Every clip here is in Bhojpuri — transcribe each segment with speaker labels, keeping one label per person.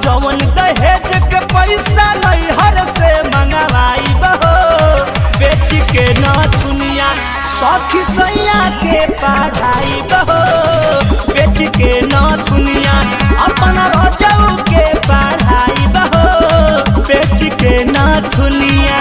Speaker 1: जवन दहेज के पैसा नैहर से मंगवाई बहो बेच के न दुनिया सखी सैया के पढ़ाई बहो बेच के न दुनिया अपना रजऊ के पढ़ाई बहो बेच के न दुनिया।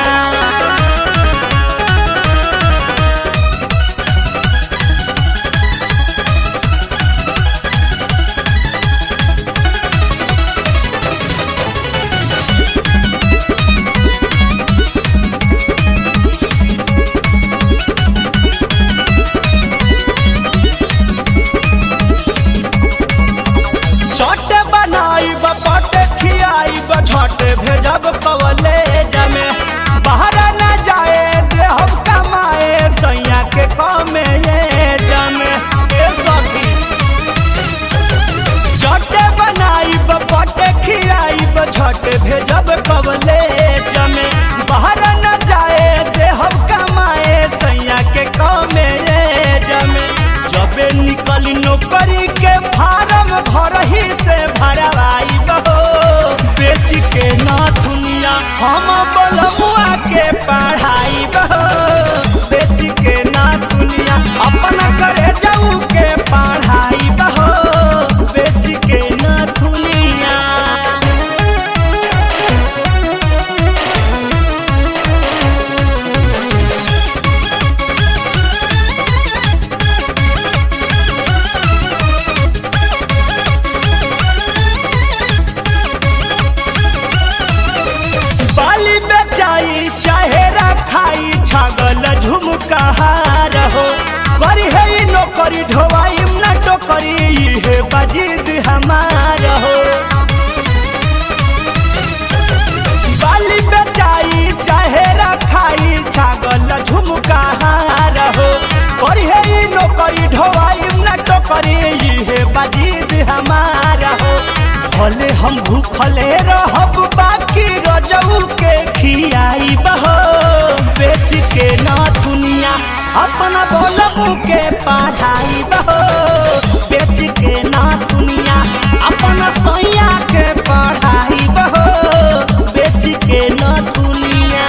Speaker 1: झट भेजब कॉलेज में बाहर न जाए दे हम कमाए सैया के कमे जमे सखी झट बनाइब पट खियाइब झट भेजब कॉलेज में बाहर न जाए दे हम कमाए सैया के कमे जमे जबे निकली नौकरी के फार्म घर ही से भरवाई बहो बेच के न दुनिया हम बलमुआ के पढ़ाई बहो बेच के न दुनिया अपना करे जाऊ के पढ़ाई बहो बेच के न दुनिया। चाहे रखाई छागल झुमकार हो करी है नौकरी ढोवाई न टोकरी है बजीद हमार हो बाली बेचाई चाहे रखाई छागल झुमकार हो करी है नौकरी ढोवाई न टोकरी है बजीद हमार हो भले हम भूखले रहब बाकी रजऊ के खियाई बहो बेच के न दुनिया अपना बलबू के पढ़ाई बहो बेच के न दुनिया अपना सैया के पढ़ाई बहो बेच के न दुनिया।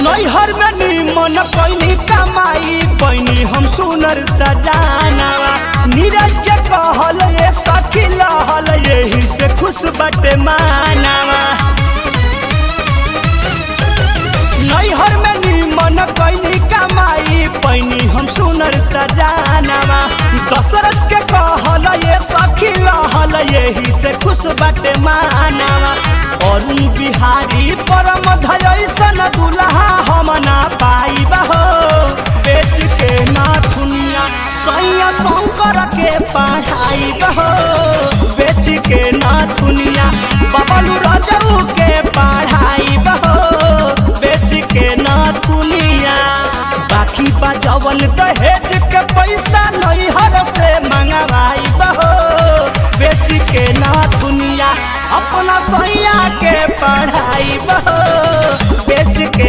Speaker 1: नैहर में निमन पैनी कमाई पैनी हम सुनर सजानावा नीरज के कहल ये सखी लहल यही से खुश बटे मानावा नैहर में निमन पैनी कमाई पैनी हम सुनर सजानावा दशरथ के कहल ये सखी लहल यही से खुश बटे मानावा अरुण बिहारी परम धैसन दुल्हा हम ना पाई बहो बेच के ना दुनिया सैया शंकर के पढ़ाई बहो बेच के ना दुनिया बबलू रजऊ के पढ़ाई बहो बेच के ना दुनिया बाकी बजवन दहेज के पैसा नैहर से मंगवाई बहो बेच के ना दुनिया अपना सैया के पढ़ाई बहो बेच के